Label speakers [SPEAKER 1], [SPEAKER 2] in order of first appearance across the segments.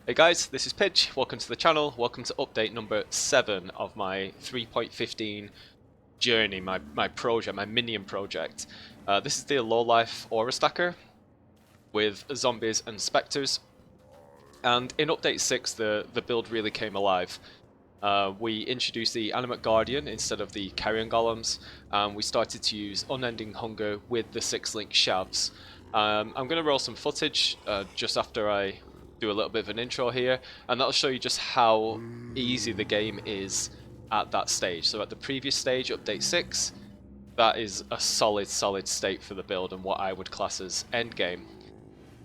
[SPEAKER 1] Hey guys, this is Pidge, welcome to the channel, welcome to update number 7 of my 3.15 journey, my project, my Minion project. This is the low-life aura stacker with zombies and spectres, and in update 6 the build really came alive. We introduced the animate guardian instead of the carrion golems, and we started to use unending hunger with the 6-link shavs. I'm going to roll some footage just after I do a little bit of an intro here, and that'll show you just how easy the game is at that stage. So at the previous stage, update 6, that is a solid state for the build and what I would class as endgame.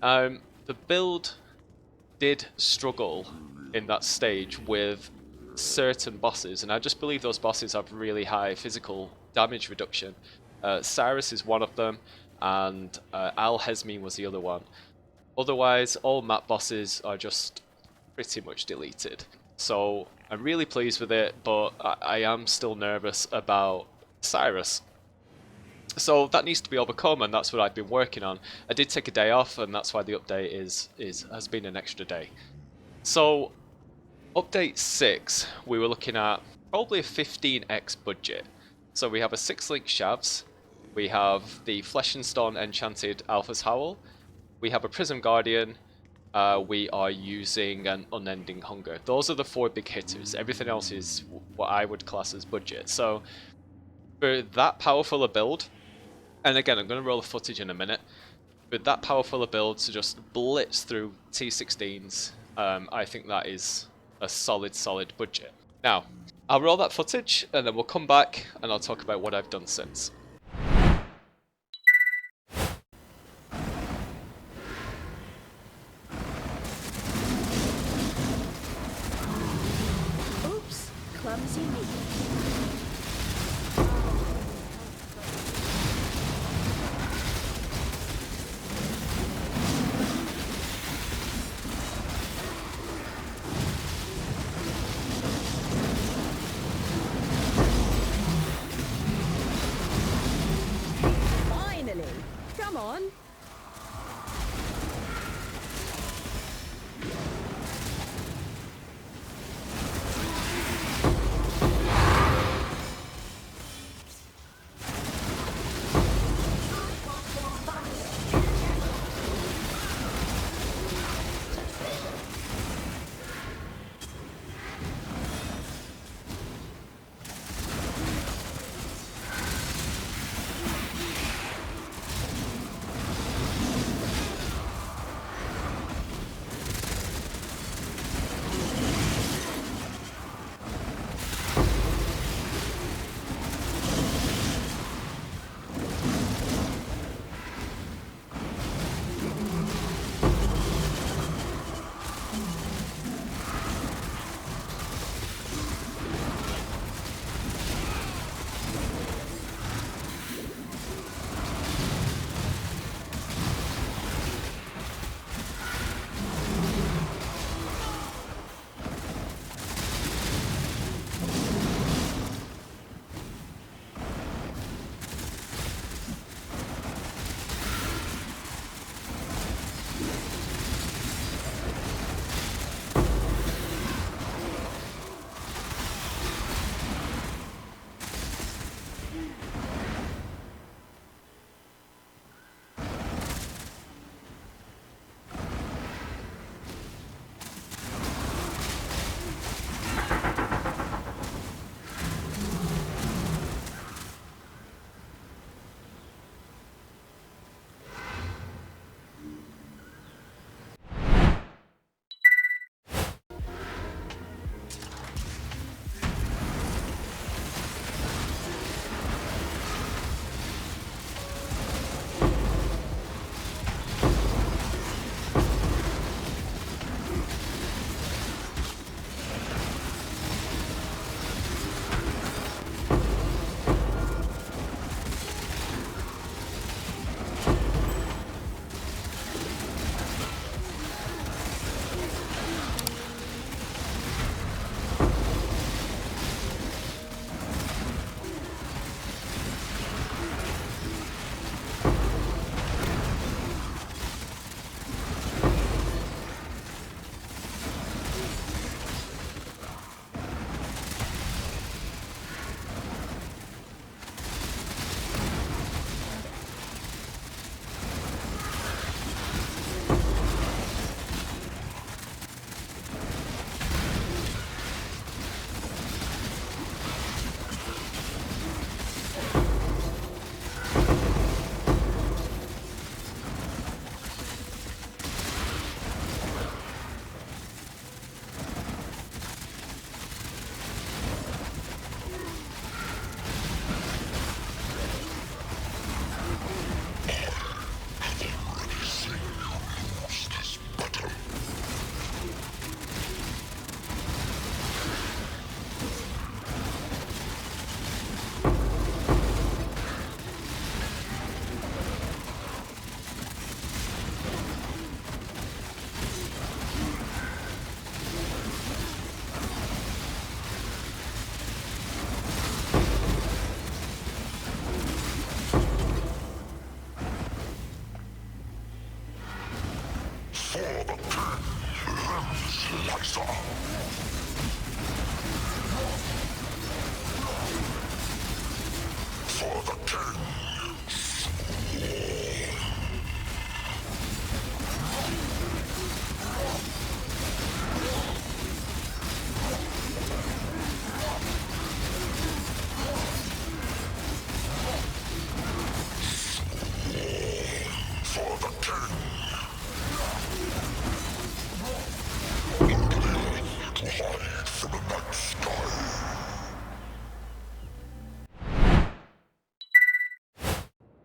[SPEAKER 1] The build did struggle in that stage with certain bosses, and I just believe those bosses have really high physical damage reduction. Cyrus is one of them, and Al-Hezmine was the other one. Otherwise, all map bosses are just pretty much deleted. So I'm really pleased with it, but I am still nervous about Cyrus. So that needs to be overcome, and that's what I've been working on. I did take a day off, and that's why the update has been an extra day. So update 6, we were looking at probably a 15x budget. So we have a 6-link shavs, we have the Flesh and Stone enchanted Alpha's Howl, we have a Prism Guardian, we are using an Unending Hunger. Those are the 4 big hitters. Everything else is what I would class as budget. So for that powerful a build, and again I'm going to roll the footage in a minute, with that powerful a build to just blitz through T16s, I think that is a solid budget. Now, I'll roll that footage and then we'll come back and I'll talk about what I've done since.
[SPEAKER 2] Oops, clumsy me. Come on.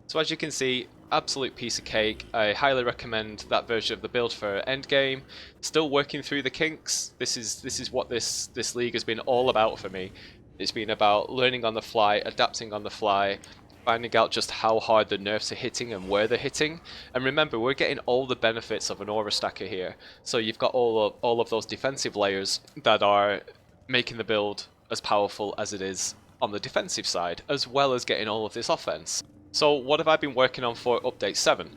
[SPEAKER 1] So as you can see, absolute piece of cake. I highly recommend that version of the build for endgame. Still working through the kinks. This is what this league has been all about for me. It's been about learning on the fly, adapting on the fly, finding out just how hard the nerfs are hitting and where they're hitting. And remember, we're getting all the benefits of an aura stacker here. So you've got all of those defensive layers that are making the build as powerful as it is on the defensive side, as well as getting all of this offense. So what have I been working on for update 7?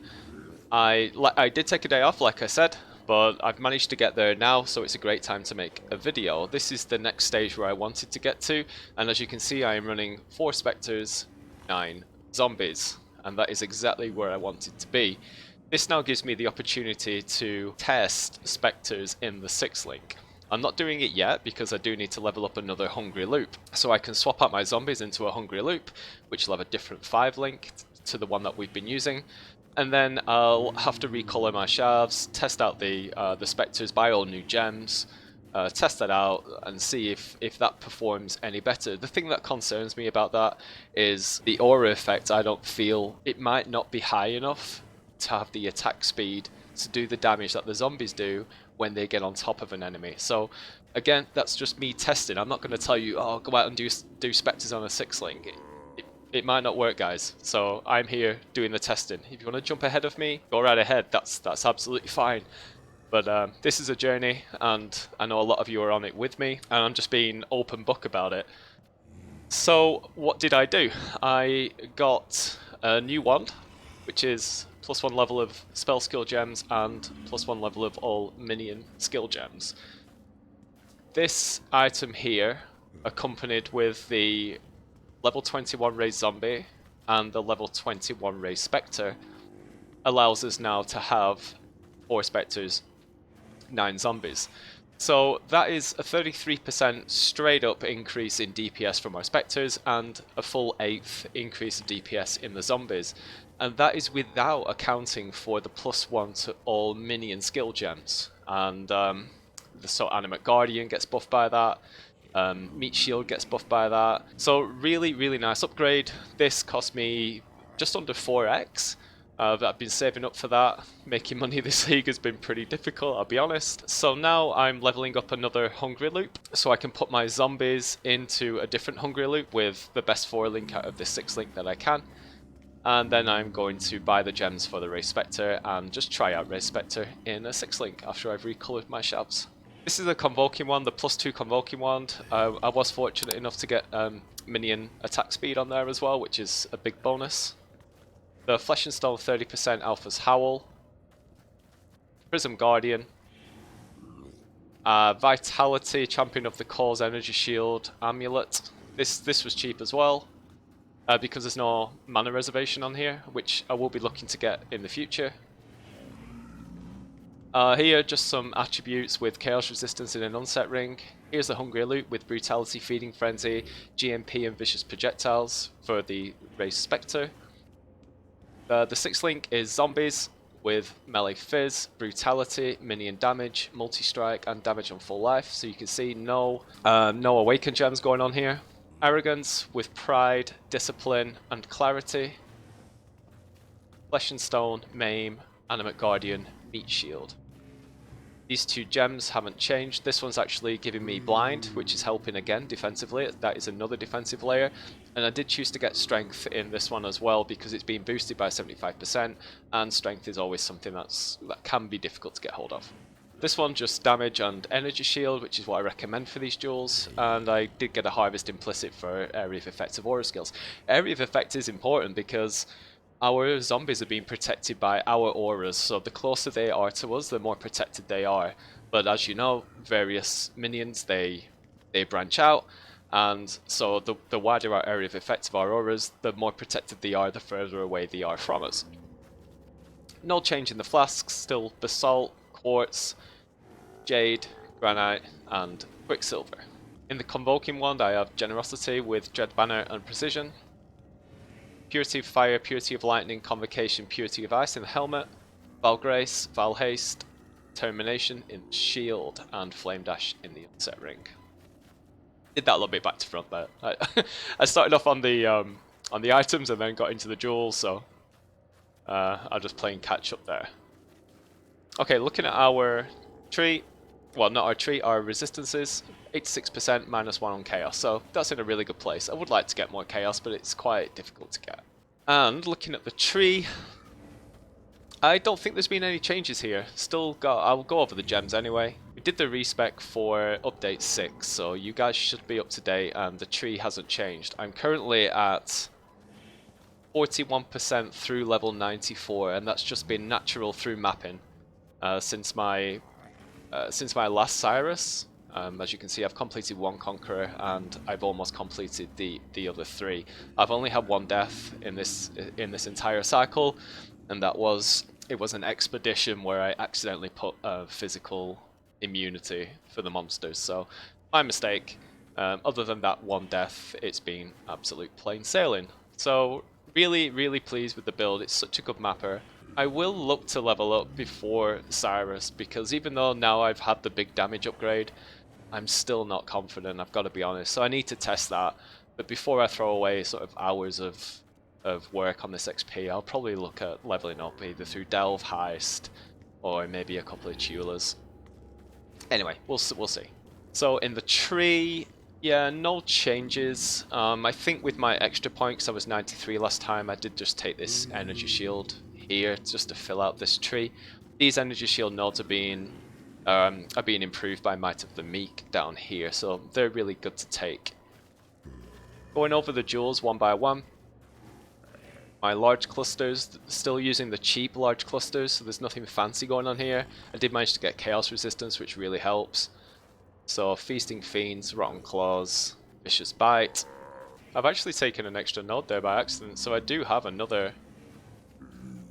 [SPEAKER 1] I did take a day off, like I said, but I've managed to get there now, so it's a great time to make a video. This is the next stage where I wanted to get to, and as you can see, I am running 4 spectres, 9 zombies, and that is exactly where I wanted to be. This now gives me the opportunity to test spectres in the 6th link. I'm not doing it yet because I do need to level up another hungry loop. So I can swap out my zombies into a hungry loop, which will have a different 5 link to the one that we've been using. And then I'll have to recolor my shafts, test out the spectres, buy all new gems, test that out and see if that performs any better. The thing that concerns me about that is the aura effect. I don't feel it might not be high enough to have the attack speed to do the damage that the zombies do when they get on top of an enemy. So again, that's just me testing. I'm not going to tell you, oh, go out and do spectres on a 6 link. It might not work, guys. So I'm here doing the testing. If you want to jump ahead of me, go right ahead. That's absolutely fine. But this is a journey, and I know a lot of you are on it with me, and I'm just being open book about it. So what did I do? I got a new wand, which is +1 level of spell skill gems and +1 level of all minion skill gems. This item here, accompanied with the level 21 raised zombie and the level 21 raised spectre, allows us now to have 4 spectres, 9 zombies. So that is a 33% straight up increase in DPS from our spectres and a full 8th increase in DPS in the zombies. And that is without accounting for the +1 to all minion skill gems. And so Animate Guardian gets buffed by that. Meat Shield gets buffed by that. So really, really nice upgrade. This cost me just under 4x. I've been saving up for that. Making money this league has been pretty difficult, I'll be honest. So now I'm leveling up another hungry loop, so I can put my zombies into a different hungry loop with the best 4 link out of this 6 link that I can. And then I'm going to buy the gems for the Raised Spectre and just try out Raised Spectre in a 6 link after I've recolored my shelves. This is a Convoking wand, the +2 Convoking wand. I was fortunate enough to get minion attack speed on there as well, which is a big bonus. The Flesh and Stone 30% Alpha's Howl. Prism Guardian. Vitality, Champion of the Cause Energy Shield Amulet. This was cheap as well. Because there's no mana reservation on here, which I will be looking to get in the future. Here, just some attributes with Chaos Resistance in an Unset Ring. Here's the Hungry Loot with Brutality, Feeding Frenzy, GMP and Vicious Projectiles for the Raised Spectre. The 6th link is Zombies with Melee Fizz, Brutality, Minion Damage, Multi-Strike and Damage on Full Life. So you can see no Awaken Gems going on here. Arrogance with Pride, Discipline and Clarity. Flesh and Stone, Maim, Animate Guardian, Meat Shield. These 2 gems haven't changed. This one's actually giving me Blind, which is helping again defensively. That is another defensive layer. And I did choose to get Strength in this one as well because it's being boosted by 75%, and Strength is always something that can be difficult to get hold of. This one just damage and energy shield, which is what I recommend for these duels, and I did get a Harvest implicit for Area of Effect of Aura skills. Area of Effect is important because our zombies are being protected by our auras, so the closer they are to us, the more protected they are. But as you know, various minions, they branch out, and so the wider our area of effect of our auras, the more protected they are, the further away they are from us. No change in the flasks, still basalt, quartz, jade, granite, and quicksilver. In the convoking wand, I have generosity with dread banner and precision. Purity of Fire, Purity of Lightning, Convocation, Purity of Ice in the helmet, Val Grace, Val Haste, Termination in Shield, and Flame Dash in the Unset Ring. Did that a little bit back to front there. I started off on the items and then got into the jewels, so I'm just playing catch up there. Okay, looking at our tree, well, not our tree, our resistances, 86% -1 on chaos, so that's in a really good place. I would like to get more chaos, but it's quite difficult to get. And looking at the tree, I don't think there's been any changes here. I'll go over the gems anyway. We did the respec for update 6, so you guys should be up to date, and the tree hasn't changed. I'm currently at 41% through level 94, and that's just been natural through mapping since my last Cyrus. As you can see, I've completed 1 Conqueror, and I've almost completed the other 3. I've only had 1 death in this entire cycle, and it was an expedition where I accidentally put a physical immunity for the monsters. So my mistake. Other than that 1 death, it's been absolute plain sailing. So really pleased with the build. It's such a good mapper. I will look to level up before Cyrus, because even though now I've had the big damage upgrade, I'm still not confident, I've got to be honest. So I need to test that. But before I throw away sort of hours of work on this XP, I'll probably look at leveling up either through Delve, Heist, or maybe a couple of Tulers. Anyway, we'll see. So in the tree, yeah, no changes. I think with my extra points, I was 93 last time, I did just take this energy shield here just to fill out this tree. These energy shield nodes are being improved by Might of the Meek down here, so they're really good to take. Going over the jewels one by one. My large clusters, still using the cheap large clusters, so there's nothing fancy going on here. I did manage to get chaos resistance, which really helps. So Feasting Fiends, Rotten Claws, Vicious Bite. I've actually taken an extra node there by accident, so I do have another.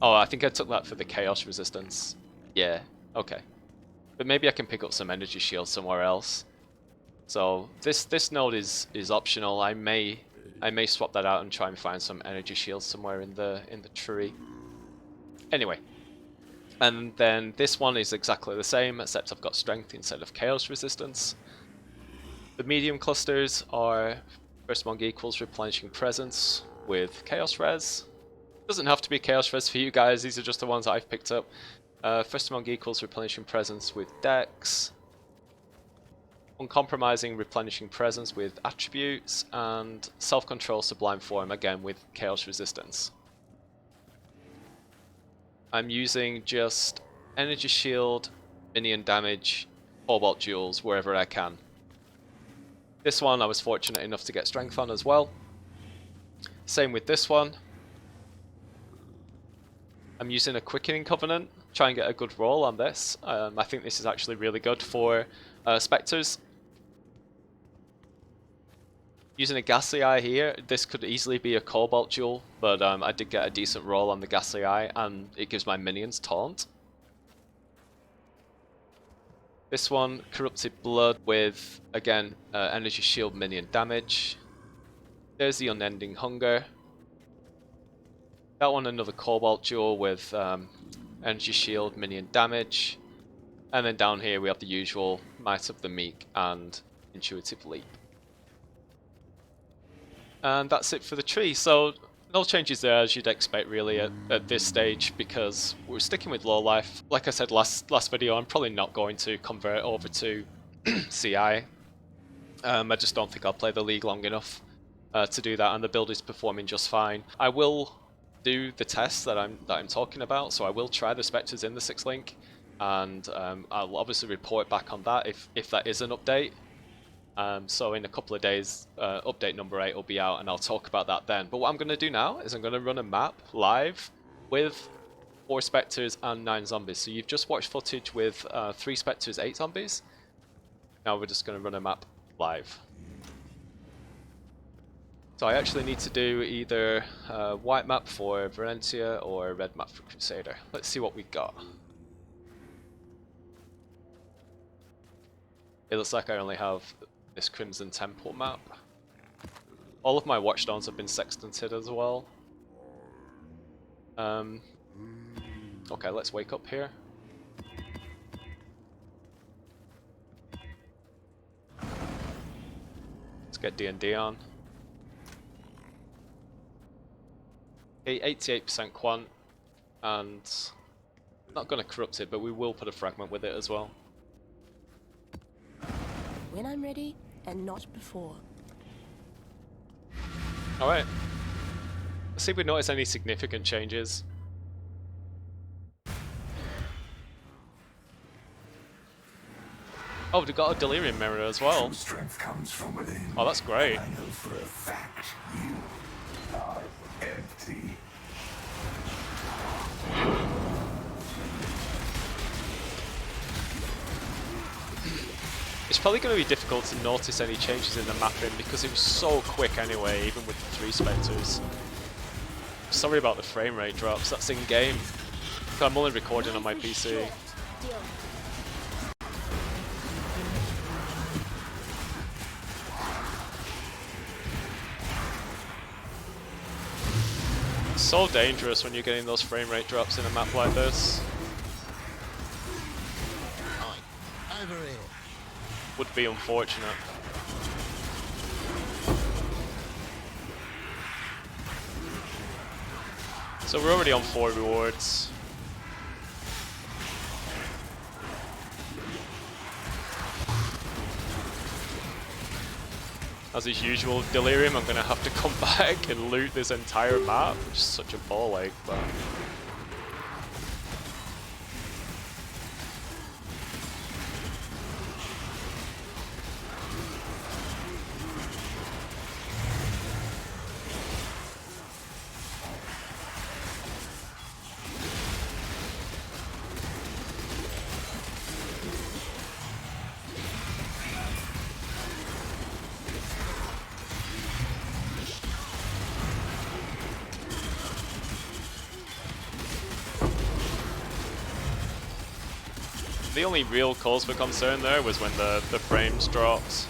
[SPEAKER 1] Oh, I think I took that for the chaos resistance. Yeah, okay. But maybe I can pick up some energy shields somewhere else. So this node is optional. I may swap that out and try and find some energy shields somewhere in the tree. Anyway, and then this one is exactly the same, except I've got strength instead of chaos resistance. The medium clusters are first among equals replenishing presence with chaos res. Doesn't have to be chaos res for you guys, these are just the ones that I've picked up. First among equals replenishing presence with dex. Uncompromising replenishing presence with attributes, and self-control sublime form again with chaos resistance. I'm using just energy shield, minion damage, cobalt jewels wherever I can. This one I was fortunate enough to get strength on as well. Same with this one. I'm using a quickening covenant, try and get a good roll on this. I think this is actually really good for spectres. Using a ghastly eye here, this could easily be a cobalt jewel, but I did get a decent roll on the ghastly eye, and it gives my minions taunt. This one, corrupted blood with, again, energy shield minion damage. There's the unending hunger. That one, another cobalt jewel with energy shield minion damage. And then down here we have the usual Might of the Meek and Intuitive Leap. And that's it for the tree, so no changes there as you'd expect really at this stage, because we're sticking with low life. Like I said last video, I'm probably not going to convert over to CI. I just don't think I'll play the league long enough to do that, and the build is performing just fine. I will do the tests that I'm talking about, so I will try the Spectres in the 6th link, and I'll obviously report back on that if that is an update. So in a couple of days, update number 8 will be out, and I'll talk about that then. But what I'm going to do now is I'm going to run a map live with 4 Spectres and 9 zombies. So you've just watched footage with 3 Spectres, 8 zombies. Now we're just going to run a map live. So I actually need to do either a white map for Valentia or a red map for Crusader. Let's see what we got. It looks like I only have this Crimson Temple map. All of my watchstones have been sextanted as well. Okay, let's wake up here. Let's get D&D on. Okay, 88% quant, and not going to corrupt it, but we will put a fragment with it as well.
[SPEAKER 2] When I'm ready, and not before.
[SPEAKER 1] Alright. Let's see if we notice any significant changes. Oh, we've got a Delerium mirror as well.
[SPEAKER 3] True strength comes from within.
[SPEAKER 1] Oh, that's great.
[SPEAKER 3] I know for a fact you are empty.
[SPEAKER 1] It's probably going to be difficult to notice any changes in the mapping because it was so quick anyway, even with the 3 Spectres. Sorry about the frame rate drops, that's in game. I'm only recording on my PC. It's so dangerous when you're getting those frame rate drops in a map like this.
[SPEAKER 4] Over here.
[SPEAKER 1] Would be unfortunate. So we're already on 4 rewards. As is usual with Delirium, I'm going to have to come back and loot this entire map, which is such a ball ache, but... The only real cause for concern there was when the frames dropped.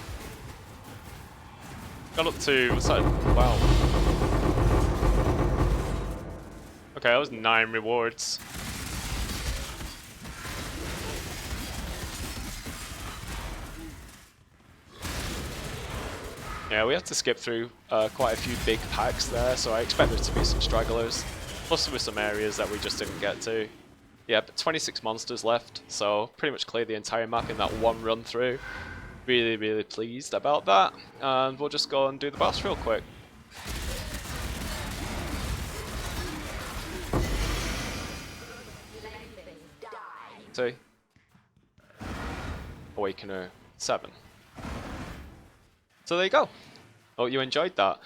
[SPEAKER 1] Got up to, what's that? Wow. Okay, that was 9 rewards. Yeah, we had to skip through quite a few big packs there, so I expect there to be some stragglers. Plus there were some areas that we just didn't get to. Yeah, but 26 monsters left, so pretty much cleared the entire map in that one run through. Really, really pleased about that. And we'll just go and do the boss real quick. See? Awakener 7. So there you go. Hope you enjoyed that.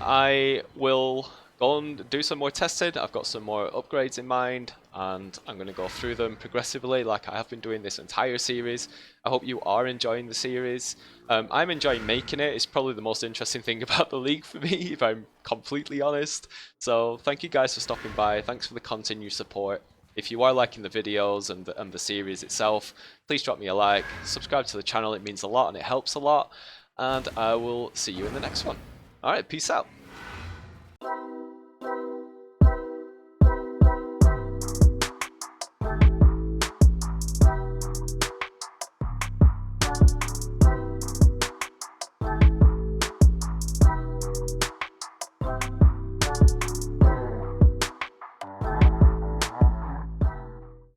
[SPEAKER 1] I will go and do some more testing. I've got some more upgrades in mind, and I'm going to go through them progressively like I have been doing this entire series. I hope you are enjoying the series. I'm enjoying making it. It's probably the most interesting thing about the league for me, if I'm completely honest. So thank you guys for stopping by. Thanks for the continued support. If you are liking the videos and the series itself, please drop me a like, subscribe to the channel. It means a lot and it helps a lot. And I will see you in the next one. Alright, peace out.